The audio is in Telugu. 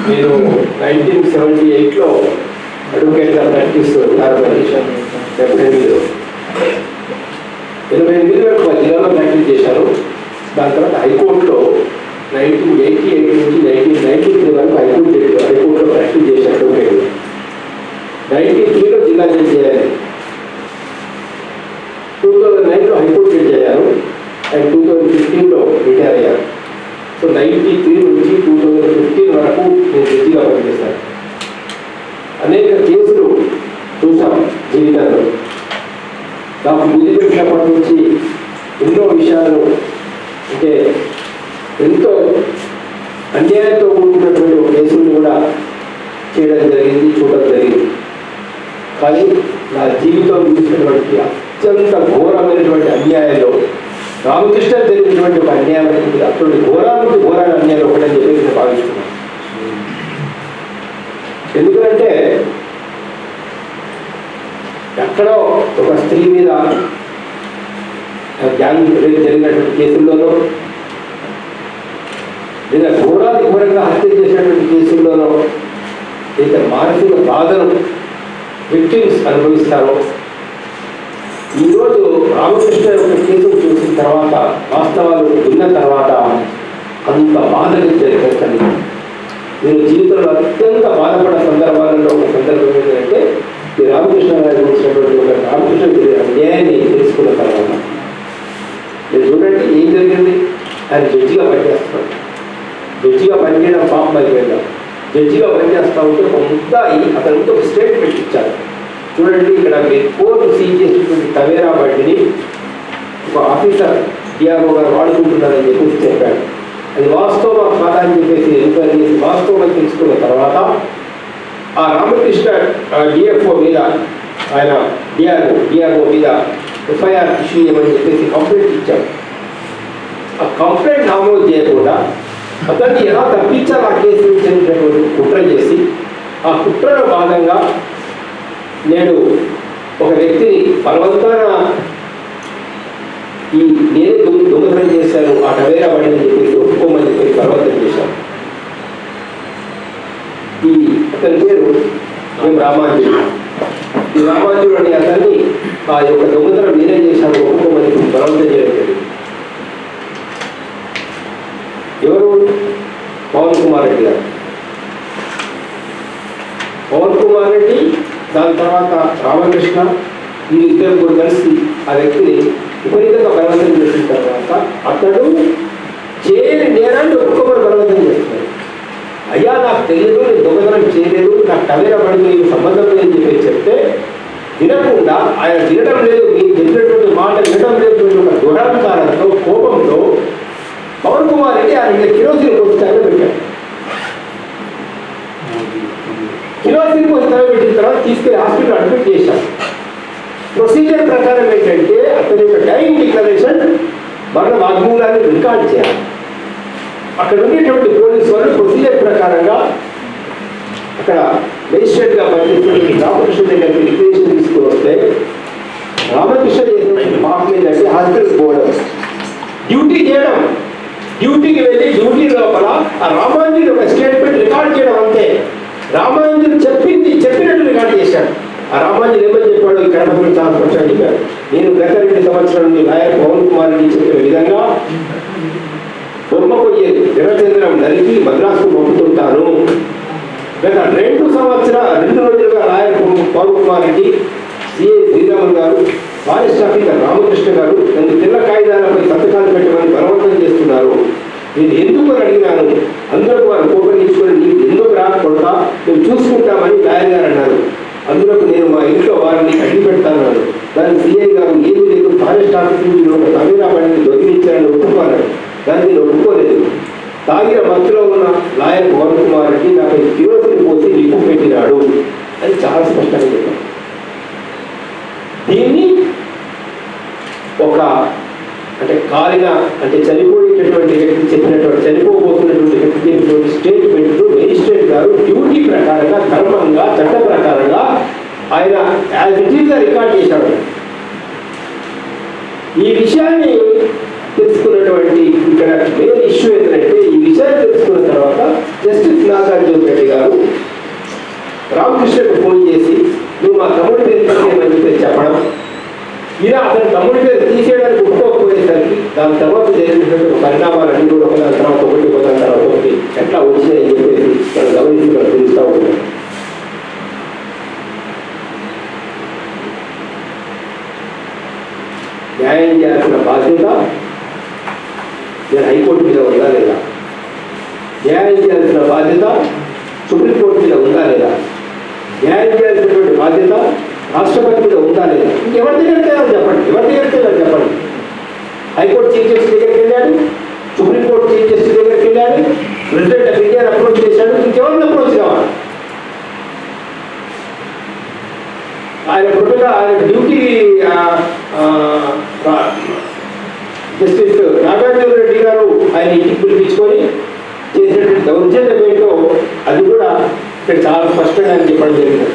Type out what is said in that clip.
నేను 1978లో అడ్వకేట్గా ప్రాక్టీస్ కార్పొరేషన్ 88 వరకు మా జిల్లాలో ప్రాక్టీస్ చేశాను. దాని తర్వాత హైకోర్టులో 1988 నుంచి 1993 వరకు హైకోర్టులో ప్రాక్టీస్ చేశాను అడ్వకేట్. 93లో జిల్లా జడ్జి చేయాలి. 2009లో హైకోర్టు జడ్జి అయ్యాను అండ్ 2015లో రిటైర్ అయ్యాను. సో 93 నుంచి 2015 వరకు నేను జడ్జిగా పనిచేశాను. అనేక కేసులు చూసాం జీవితంలో. నాకు బుద్ధి పెట్టినప్పటి నుంచి ఎన్నో విషయాలు అంటే ఎంతో అన్యాయంతో కూడుకున్నటువంటి కేసులు కూడా చేయడం జరిగింది, చూడడం జరిగింది. కానీ నా జీవితం చూసినటువంటి అత్యంత ఘోరమైనటువంటి అన్యాయంలో రామకృష్ణ జరిగినటువంటి ఒక అన్యాయం అటువంటి ఘోరానికి ఘోరాల అన్యాయం ఒకటని చెప్పి నేను భావిస్తున్నాను. ఎందుకంటే ఎక్కడో ఒక స్త్రీ మీద జరిగినటువంటి కేసుల్లోనో లేదా ఘోరాది ఘోరంగా హత్య చేసినటువంటి కేసుల్లోనో లేదా మానసిక బాధను విక్టిమ్స్ అనుభవిస్తారో ఈరోజు రామకృష్ణ యొక్క కేసును చూసిన తర్వాత వాస్తవాలు విన్న తర్వాత అంత బాధ కలిగింది. నేను జీవితంలో అత్యంత బాధపడే సందర్భాలలో ఒక సందర్భం ఏంటంటే ఈ రామకృష్ణ గారి వచ్చినటువంటి ఒక రామకృష్ణ అన్యాయాన్ని తెలుసుకున్న తర్వాత మీరు చూడండి ఏం జరిగింది. ఆయన జడ్జిగా పనిచేస్తున్నాడు. జడ్జిగా పనిచేయడం పాపం అయిపోయిందా. జడ్జిగా పనిచేస్తూ ఉంటే ఒక ముద్దాయి అతనికి ఒక స్టేట్మెంట్ ఇచ్చారు. చూడండి ఇక్కడ మీరు కోర్టు సీజ్ చేసినటువంటి తవేరా బండిని ఒక ఆఫీసర్ డిఆర్ఓ గారు వాడుకుంటున్నారని చెప్పేసి చెప్పాడు. అది వాస్తవం కాదా అని చెప్పేసి ఎంక్వైరీ చేసి వాస్తవం తెలుసుకున్న తర్వాత ఆ రామకృష్ణ డిఎఫ్ఓ మీద ఆయన డిఆర్ఓ మీద ఎఫ్ఐఆర్ ఇష్యూ చేయమని చెప్పేసి కంప్లైంట్ ఇచ్చాడు. ఆ కంప్లైంట్ నమోదు చేయకుండా అతన్ని ఎలా తప్పించాలి ఆ కేసు నుంచి కుట్ర చేసి ఆ కుట్రలో భాగంగా నేను ఒక వ్యక్తిని బలవంతాన నేనే దొంగతనం చేశాను ఆ టవేరా బండిని చెప్పేసి ఒప్పుకోమని చెప్పి బలవంతం చేశాను. అతని పేరు రామాంజుడు. ఈ రామాంజుడు అనే అతన్ని ఆ యొక్క దొంగతనం నేనే చేశాను ఒప్పుకోమని బలవంతం చేయడం జరిగింది. ఎవరు? పవన్ కుమార్ రెడ్డి గారు. పవన్ కుమార్ రెడ్డి దాని తర్వాత రామకృష్ణ ఈ ఇద్దరు కూడా కలిసి ఆ వ్యక్తిని విపరీతంగా బలవంతం చేసిన తర్వాత అతడు చేయని నేరాన్ని ఒప్పుకోమని బలవంతం చేస్తున్నాడు. అయ్యా నాకు తెలియదు, నేను దొంగతనం చేయలేదు, నాకు టవేరా బండితో నీకు సంబంధం లేదని చెప్పి చెప్తే వినకుండా ఆయన వినడం లేదు, మీరు చెప్పినటువంటి మాట వినడం లేదు ఒక దురహంకారంతో కోపంతో పవన్ కుమార్ రెడ్డి ఆయన కిరోసిన్ పోస్తారని పెట్టాడు. కిరోసిన్ పోస్తారని పెట్టిన తర్వాత తీసుకెళ్లి హాస్పిటల్ అడ్మిట్ చేశారు. ప్రొసీజర్ ప్రకారం ఏంటంటే అతని యొక్క డైయింగ్ డిక్లరేషన్ మరణ వాగ్మూలాన్ని రికార్డ్ చేయాలి. అక్కడ ఉండేటువంటి పోలీసు వాళ్ళు ప్రొసీజర్ ప్రకారంగా అక్కడ మెజిస్ట్రేట్గా పనిచేస్తున్న రామకృష్ణ దగ్గరికి రిక్వెషన్ తీసుకుని వస్తే రామకృష్ణ చేసినటువంటి పాపం ఏంటంటే హాస్పిటల్కి పోవడం, డ్యూటీ చేయడం, డ్యూటీకి వెళ్ళి డ్యూటీ లోపల ఆ రామాంజుడు ఒక స్టేట్మెంట్ రికార్డ్ చేయడం అంతే. రామాంజుడు చెప్పినట్టు రికార్డ్ చేశాడు. ఆ రామాంజుడు ఏమని చెప్పాడు కన్నడ గురించి చాలా స్పష్టంగా చెప్పాడు. నేను గత 2 సంవత్సరాల నుండి లాయర్ పవన్ కుమార్ రెడ్డి చెప్పిన విధంగా బొమ్మకొయ్యే జనచంద్రం నరికి మద్రాసుకు పంపుతుంటాను. గత 2 రోజులుగా లాయర్ పవన్ కుమార్ రెడ్డి, సిఐ శ్రీరాములు గారు, ఫారెస్ట్ ఆఫీసర్ రామకృష్ణ గారు నన్ను తెల్ల కాగితాలపై సంతకాలు పెట్టమని బలవంతం చేస్తున్నారు. నేను ఎందుకు అని అడిగినాను. అందులోకి వారు కోపగించుకొని నీకు ఎందుకు రాకుండా మేము చూసుకుంటామని లాయర్ గారు అన్నారు. అందులోకి నేను మా ఇంట్లో వారిని అడ్డు పెడతాను. దానికి సిఐ గారు ఏమీ లేదు, ఫారెస్ట్ ఆఫీస్ నుంచి ఒక తమిళ బండిని దొరికించాలని ఒప్పుకున్నాడు. దాన్ని నేను ఒప్పుకోలేదు. తాగిన మత్తులో ఉన్న లాయర్ పవన్ కుమార్ రెడ్డి నాకు కిరోసిన్ పోసి లిప్పు పెట్టినాడు అని చాలా స్పష్టంగా చెప్పాను. దీన్ని ఒక చనిపోయేటటువంటి వ్యక్తి చెప్పినటువంటి చనిపోబోతున్నటువంటి వ్యక్తి చెప్పినటువంటి స్టేట్మెంట్ మెజిస్ట్రేట్ గారు డ్యూటీ ప్రకారంగా ధర్మంగా చట్ట ప్రకారంగా ఆయన యాజ్ ఇట్ ఈజ్ గా రికార్డ్ చేశాడు. ఈ విషయాన్ని తెలుసుకున్నటువంటి ఇక్కడ మెయిన్ ఇష్యూ ఏంటంటే ఈ విషయాన్ని తెలుసుకున్న తర్వాత జస్టిస్ నాగా నాగార్జున రెడ్డి గారు రామకృష్ణకు ఫోన్ చేసి నువ్వు మా తమ్ముడి పేరు తీసేయమని చెప్పి చెప్పడం, ఇలా అతని తమ్ముడి పేరు తీసేయడానికి ఒప్పుకోకపోయేసరికి దాని తర్వాత జరిగినటువంటి పరిణామాలన్నీ కూడా ఒకదాని తర్వాత ఒకటి ఎట్లా వచ్చినాయని చెప్పేసి మనం గమనించి మనం తెలుస్తూ ఉంటాం. న్యాయం చేయాల్సిన బాధ్యత నేను హైకోర్టు మీద ఉందా లేదా, న్యాయం చేయాల్సిన బాధ్యత సుప్రీంకోర్టు మీద ఉందా లేదా, న్యాయం చేయాల్సినటువంటి బాధ్యత రాష్ట్రపతి మీద ఉందా లేదా, ఇంకెవరి దగ్గరికి వెళ్ళాలి చెప్పండి, ఎవరి దగ్గరికి వెళ్ళాలి చెప్పండి. హైకోర్టు చీఫ్ జస్టిస్ దగ్గరికి వెళ్ళాడు, సుప్రీంకోర్టు చీఫ్ జస్టిస్ దగ్గరికి వెళ్ళాడు, ప్రెసిడెంట్ ఆఫ్ ఇండియాని అప్రోచ్ చేశాడు, ఇంకెవరిని అప్రోచ్ కావాలి? ఆయన ప్రొటోగా ఆయన డ్యూటీ జస్టిస్ నాగార్జున రెడ్డి గారు ఆయన ఇంటికి పిలిపించుకొని చేసినటువంటి దౌర్జన్యం ఏంటో అది కూడా ఇక్కడ చాలా స్పష్టంగా చెప్పడం జరిగింది.